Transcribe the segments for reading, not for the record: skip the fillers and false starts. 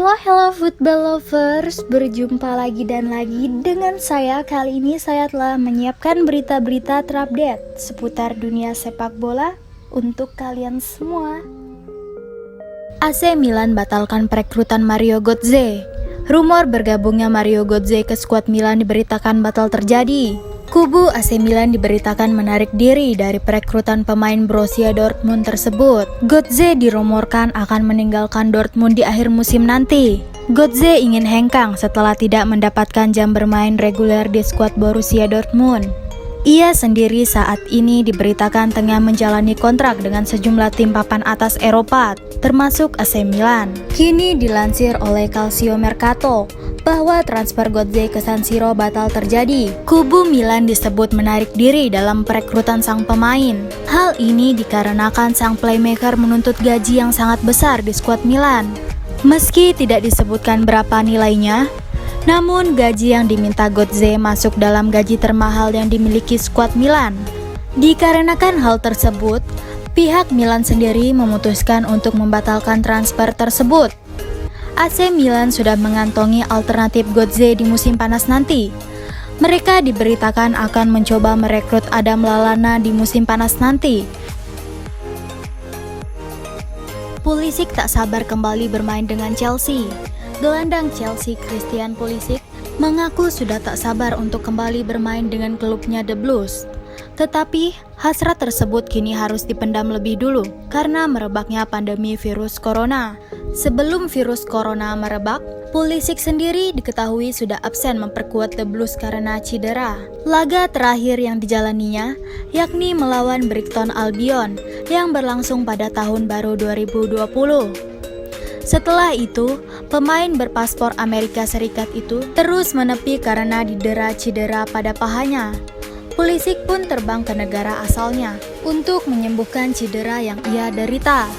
Hello football lovers, berjumpa lagi dan lagi dengan saya. Kali ini saya telah menyiapkan berita-berita terupdate seputar dunia sepak bola untuk kalian semua. AC Milan batalkan perekrutan Mario Götze. Rumor bergabungnya Mario Götze ke skuad Milan diberitakan batal terjadi. Kubu AC Milan diberitakan menarik diri dari perekrutan pemain Borussia Dortmund tersebut. Götze dirumorkan akan meninggalkan Dortmund di akhir musim nanti. Götze ingin hengkang setelah tidak mendapatkan jam bermain reguler di skuad Borussia Dortmund. Ia sendiri saat ini diberitakan tengah menjalani kontrak dengan sejumlah tim papan atas Eropa, termasuk AC Milan. Kini dilansir oleh Calcio Mercato bahwa transfer Götze ke San Siro batal terjadi. Kubu Milan disebut menarik diri dalam perekrutan sang pemain. Hal ini dikarenakan sang playmaker menuntut gaji yang sangat besar di skuad Milan. Meski tidak disebutkan berapa nilainya, namun gaji yang diminta Götze masuk dalam gaji termahal yang dimiliki skuad Milan. Dikarenakan hal tersebut, pihak Milan sendiri memutuskan untuk membatalkan transfer tersebut. AC Milan sudah mengantongi alternatif Götze di musim panas nanti. Mereka diberitakan akan mencoba merekrut Adam Lallana di musim panas nanti. Pulisic tak sabar kembali bermain dengan Chelsea. Gelandang Chelsea Christian Pulisic mengaku sudah tak sabar untuk kembali bermain dengan klubnya The Blues. Tetapi hasrat tersebut kini harus dipendam lebih dulu karena merebaknya pandemi virus corona. Sebelum virus corona merebak, Pulisic sendiri diketahui sudah absen memperkuat The Blues karena cedera. Laga terakhir yang dijalaninya yakni melawan Brighton Albion yang berlangsung pada tahun baru 2020. Setelah itu, pemain berpaspor Amerika Serikat itu terus menepi karena didera cedera pada pahanya. Pulisic pun terbang ke negara asalnya untuk menyembuhkan cedera yang ia derita.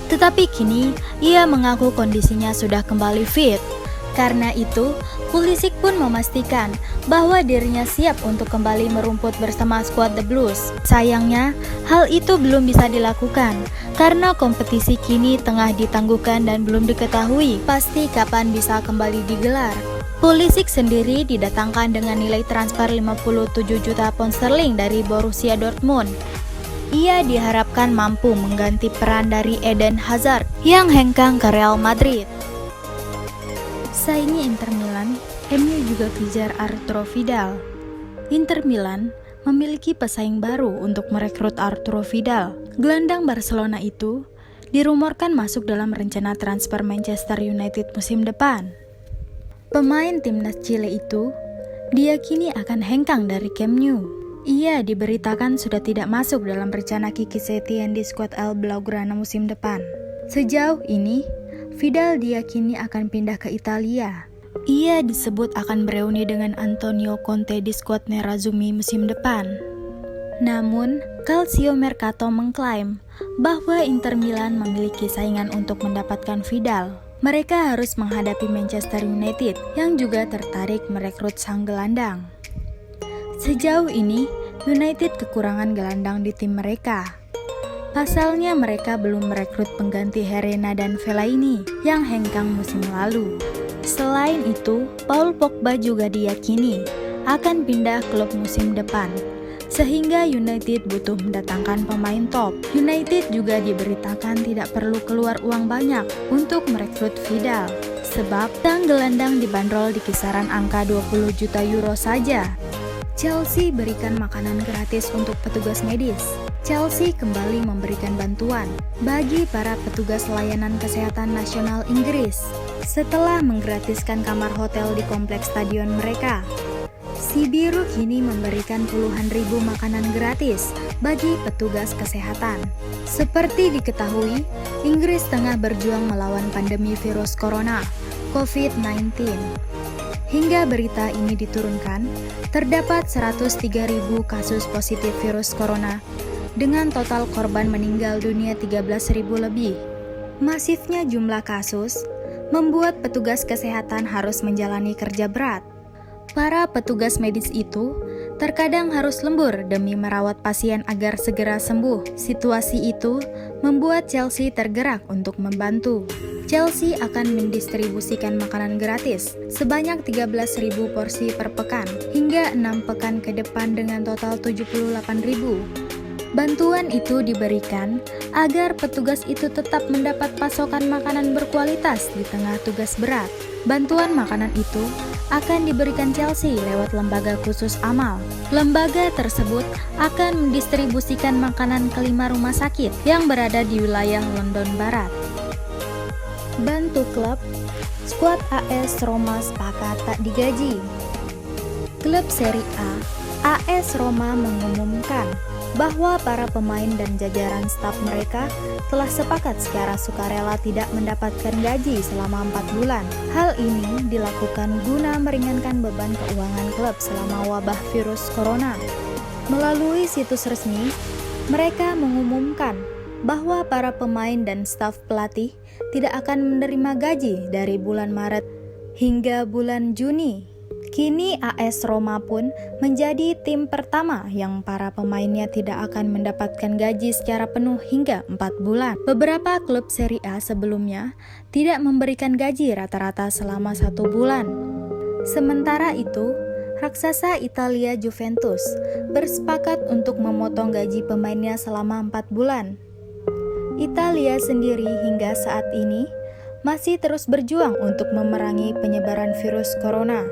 Tetapi kini, ia mengaku kondisinya sudah kembali fit. Karena itu, Pulisic pun memastikan bahwa dirinya siap untuk kembali merumput bersama skuad The Blues. Sayangnya, hal itu belum bisa dilakukan karena kompetisi kini tengah ditangguhkan dan belum diketahui pasti kapan bisa kembali digelar. Pulisic sendiri didatangkan dengan nilai transfer 57 juta pound sterling dari Borussia Dortmund. Ia diharapkan mampu mengganti peran dari Eden Hazard yang hengkang ke Real Madrid. Saingi Inter Milan, MU juga kejar Arturo Vidal. Inter Milan memiliki pesaing baru untuk merekrut Arturo Vidal. Gelandang Barcelona itu dirumorkan masuk dalam rencana transfer Manchester United musim depan. Pemain timnas Chile itu diyakini akan hengkang dari Camp Nou. Ia diberitakan sudah tidak masuk dalam rencana Quique Setién di skuad El Blaugrana musim depan. Sejauh ini, Vidal diyakini akan pindah ke Italia. Ia disebut akan bereuni dengan Antonio Conte di skuad Nerazzurri musim depan. Namun, Calcio Mercato mengklaim bahwa Inter Milan memiliki saingan untuk mendapatkan Vidal. Mereka harus menghadapi Manchester United yang juga tertarik merekrut sang gelandang. Sejauh ini, United kekurangan gelandang di tim mereka. Pasalnya mereka belum merekrut pengganti Herrera dan Fellaini yang hengkang musim lalu. Selain itu, Paul Pogba juga diyakini akan pindah klub musim depan. Sehingga United butuh mendatangkan pemain top. United juga diberitakan tidak perlu keluar uang banyak untuk merekrut Vidal, sebab sang gelandang dibanderol di kisaran angka 20 juta euro saja. Chelsea berikan makanan gratis untuk petugas medis. Chelsea kembali memberikan bantuan bagi para petugas layanan kesehatan nasional Inggris setelah menggratiskan kamar hotel di kompleks stadion mereka. Si Biru kini memberikan puluhan ribu makanan gratis bagi petugas kesehatan. Seperti diketahui, Inggris tengah berjuang melawan pandemi virus corona, COVID-19. Hingga berita ini diturunkan, terdapat 103.000 kasus positif virus corona dengan total korban meninggal dunia 13.000 lebih. Masifnya jumlah kasus membuat petugas kesehatan harus menjalani kerja berat. Para petugas medis itu terkadang harus lembur demi merawat pasien agar segera sembuh. Situasi itu membuat Chelsea tergerak untuk membantu. Chelsea akan mendistribusikan makanan gratis sebanyak 13.000 porsi per pekan hingga 6 pekan ke depan dengan total 78.000. Bantuan itu diberikan agar petugas itu tetap mendapat pasokan makanan berkualitas di tengah tugas berat. Bantuan makanan itu akan diberikan Chelsea lewat lembaga khusus amal. Lembaga tersebut akan mendistribusikan makanan ke 5 rumah sakit yang berada di wilayah London Barat. Bantu klub, skuad AS Roma sepakat tak digaji. Klub Serie A, AS Roma mengumumkan bahwa para pemain dan jajaran staf mereka telah sepakat secara sukarela tidak mendapatkan gaji selama 4 bulan. Hal ini dilakukan guna meringankan beban keuangan klub selama wabah virus corona. Melalui situs resmi, mereka mengumumkan bahwa para pemain dan staf pelatih tidak akan menerima gaji dari bulan Maret hingga bulan Juni. Kini AS Roma pun menjadi tim pertama yang para pemainnya tidak akan mendapatkan gaji secara penuh hingga 4 bulan. Beberapa klub Serie A sebelumnya tidak memberikan gaji rata-rata selama 1 bulan. Sementara itu, raksasa Italia Juventus bersepakat untuk memotong gaji pemainnya selama 4 bulan. Italia sendiri hingga saat ini masih terus berjuang untuk memerangi penyebaran virus corona.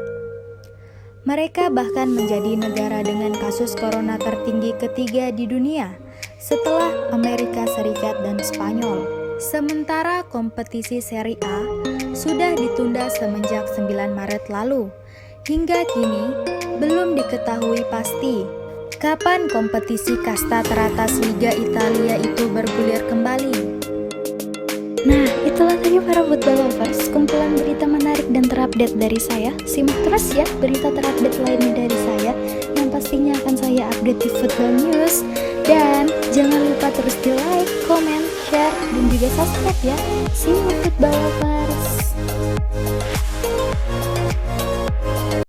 Mereka bahkan menjadi negara dengan kasus corona tertinggi ketiga di dunia setelah Amerika Serikat dan Spanyol. Sementara kompetisi Serie A sudah ditunda semenjak 9 Maret lalu. Hingga kini belum diketahui pasti kapan kompetisi kasta teratas Liga Italia itu bergulir kembali. Nah, itulah tadi para football lovers, kumpulan berita menarik dan terupdate dari saya. Simak terus ya berita terupdate lainnya dari saya yang pastinya akan saya update di Football News. Dan jangan lupa terus di like, comment, share, dan juga subscribe ya. See you football lovers.